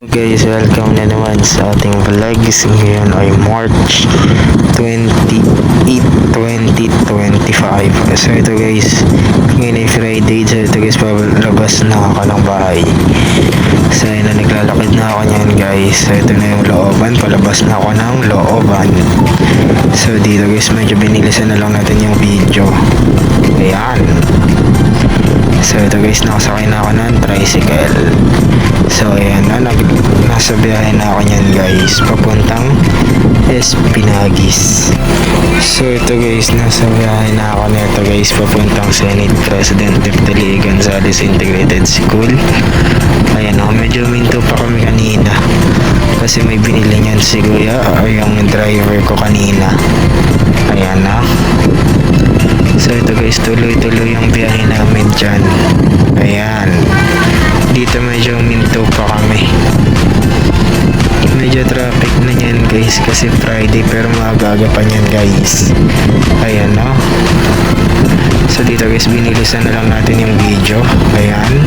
Guys, welcome na naman sa ating vlog. Ngayon ay March 28, 2025. So ito guys, ngayon ay Friday. So ito guys, palabas na ako ng bahay. So yun na, naglalakad na ako niyan guys. So ito na yung looban, palabas na ako ng looban. So dito guys, medyo binilisan na lang natin yung video. Ayan. So ito guys, nakasakay na ako ng tricycle. So ayan na, nasa biyahe na ako niyan guys, papuntang Espinagis. So ito guys, nasa biyahe na ako nito guys, papuntang Senate President Deftali Gonzales Integrated School. Ayan o, medyo minto pa kami kanina kasi may binili niyan si Kuya o yung driver ko kanina. Ayan na. So ito guys, tuloy-tuloy yung biyahe namin dyan. Ayan. Dito medyo minto pa kami. Medyo traffic na yan guys kasi Friday, pero maaga-aga pa yan guys. Ayan no. So dito guys, binilisan na lang natin yung video. Ayan.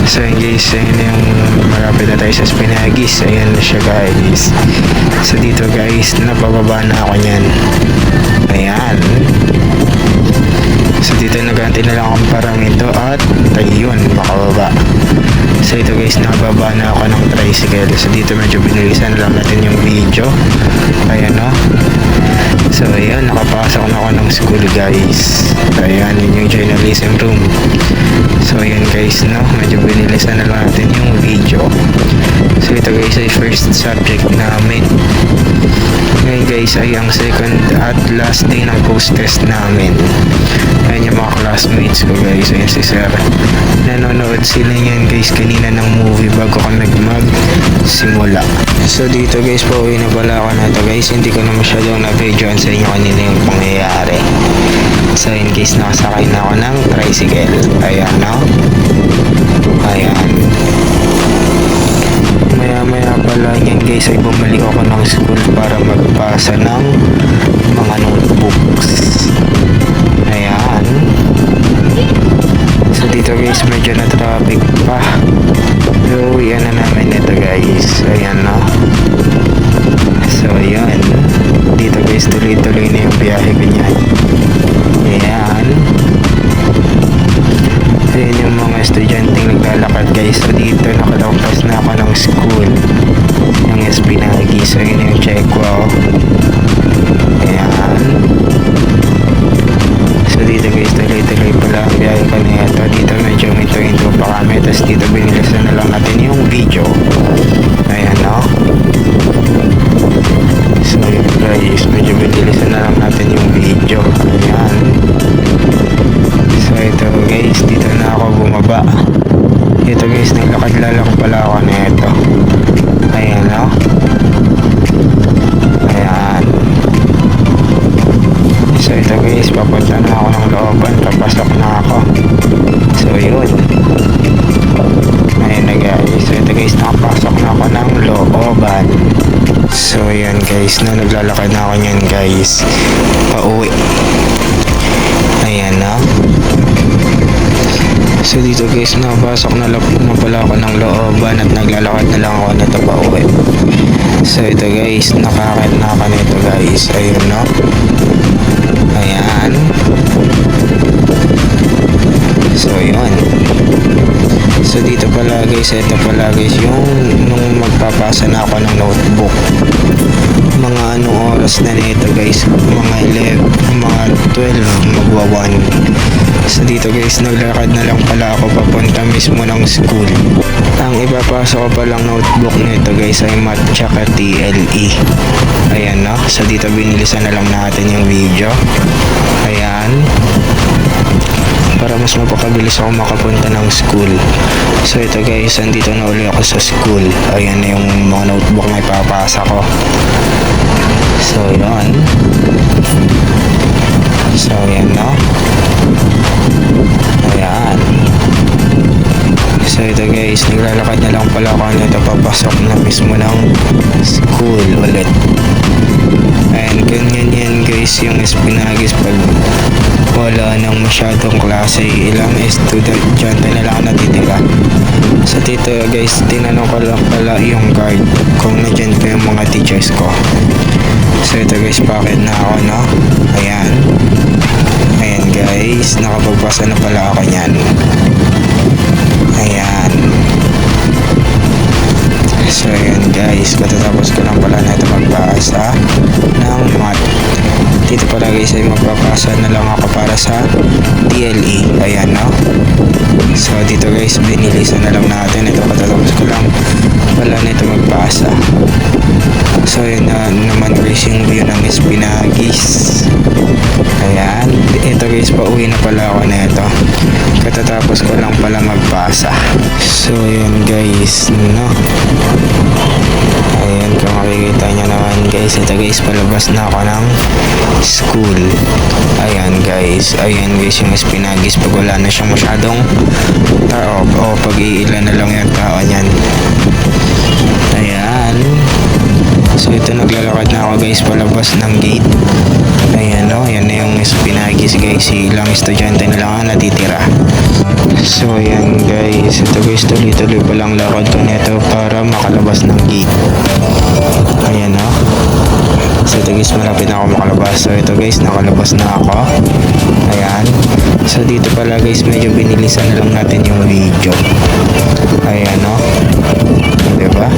So yun guys, ayun yung malapit na tayo sa Espinagis. Ayan na siya guys. So dito guys, napababa na ako nyan. Ayan. So dito nagantay na lang akong paramito at ayun, makababa. So ito guys, nakababa na ako ng tricycle. So dito medyo binilisan na lang natin yung video. Ayan no. So ayan, nakapasok na ako ng school guys. Ayan, yun yung journalism room. So ayan guys no, medyo binilisan na lang natin yung video. So ito guys ay first subject namin. Ngayon guys ay ang second at last day ng post-test namin. Ayan yung mga classmates ko guys. Ayan si Sir. Nanonood sila niyan guys kanina ng movie bago kami magsimula. So dito guys, pauwi na pala ako na to guys. Hindi ko na masyadong na-videoan sa inyo kanina yung pangyayari. So in case nakasakay na ako ng tricycle. Ayan no. Ayan. Maya pala yan guys ay bumalik ako ng school para magpasa ng mga notebooks. Ayan. So dito guys, medyo na traffic pa. So yan na namin ito guys. Ayan no. So ayan. Dito guys, tuloy-tuloy na yung biyahe ko niyan. Ayan. Ayan yung mga estudyanteng naglalakad guys. So dito nakalampas na ako ng school, yung Espinagis. So yun yung check ko. Ayan. So dito guys, tuloy-tuloy pala ang biyahe ko na ito. Dito medyo minto-minto pa kami. Tapos dito binilisan na lang natin yung video. Ayan no. So yun guys, medyo binilisan na lang natin yung video. Ayan. So ito guys, dito na ako bumaba. Ito guys, naglakad-lalak pala ako na ito. Ayan no. Ayan. So ito guys, papunta na ako ng looban. Papasok na ako. So yun. Ayan na guys. So ito guys, nakapasok na ako ng looban. So yun guys, na naglalakad na ako nyan guys, pauwi. Ayan na. So dito guys, nakapasok na pala ako ng looban at naglalakad na lang ako nito pauwi. So ito guys, nakakit na ako nito guys. Ayun no. Ayan. So yun. So dito pala guys, ito pala guys yung nung magpapasa na ako ng notebook. Mga anong oras na nito guys, mga 11, mga 12, magwa 1. So dito guys, naglakad na lang pala ako papunta mismo ng school. Ang ipapasok ko palang notebook nito guys ay math tsaka TLE. Ayan no. So dito binilisan na lang natin yung video. Ayan. Para mas mapakabilis ako makapunta ng school. So ito guys, andito na uli ako sa school. Ayan na yung mga notebook na ipapasa ko. So yun. So yan no. Ayan. So ito guys, naglalakad na lang pala ako nito papasok na mismo ng school ulit. And ganyan yan guys yung Espinagis pag wala nang masyadong klase, ilang estudyante na lang natitira. So dito guys, tinanong ko lang pala yung guard kung nandyan pa yung mga teachers ko. So ito guys, bakit na ako, no? Ayan. Ayan guys, nakapagpasa na pala ako nyan. Ayan. So ayan guys, katatapos ko lang pala na ito magpasa ng math. Dito pala guys ay magpapasa na lang ako para sa DLE. Ayan, no? So dito guys, binilisan na lang natin. Ito katatapos ko lang pala na ito magpasa. So yun na naman guys yung view ng Miss Pinagis. Ayan. Ito guys, pauwi na pala ako na ito. Katatapos ko lang pala magpasa. So yun guys, no? Ayan, kung makikita nyo naman guys, ito guys, palabas na ako ng school. Ayan guys, yung Miss Pinagis pag wala na siyang masyadong tao o pag iilan na lang yung tao niyan. Ayan. So ito, naglalakad na ako guys palabas ng gate. Ayan, no? Yan na yung Miss Pinagis guys, ilang estudyante na lang ang natitira. So ayan guys, ito guys, tuloy-tuloy pa lang lakad ko nito para makalabas ng gate. Ayan, no? So ito guys, malapit na ako makalabas. So ito guys, nakalabas na ako. Ayan. So dito pala guys, medyo binilisan na lang natin yung video. Ayan, no? Diba?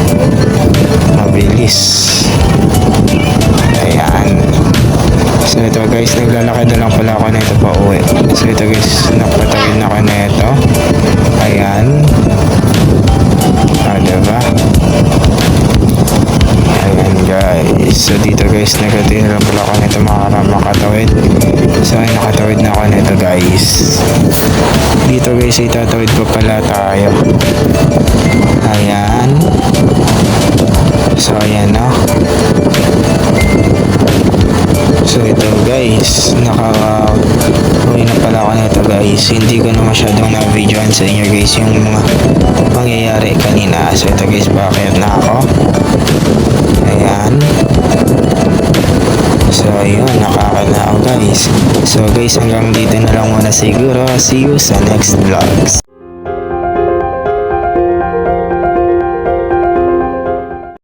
Mabilis. Ayan. So ito guys, naglalakad na lang pala ako na ito pa uwi. So ito guys, nakatawid na ako na ito. Ayan. Diba? Ayan guys. So dito guys, nagkatid na lang pala ako na ito makatawid. So ay nakatawid na ako na ito guys. Dito guys, itatawid pa pala tayo. Ayan. So ayan, no? So ito guys, uwi na pala ako nito guys. Hindi ko na masyadong na-videoan sa inyo guys yung mga pangyayari kanina. So ito guys, bakit na ako? Ayan. So ayun, nakakad na ako guys. So guys, hanggang dito na lang muna siguro. See you sa next vlogs.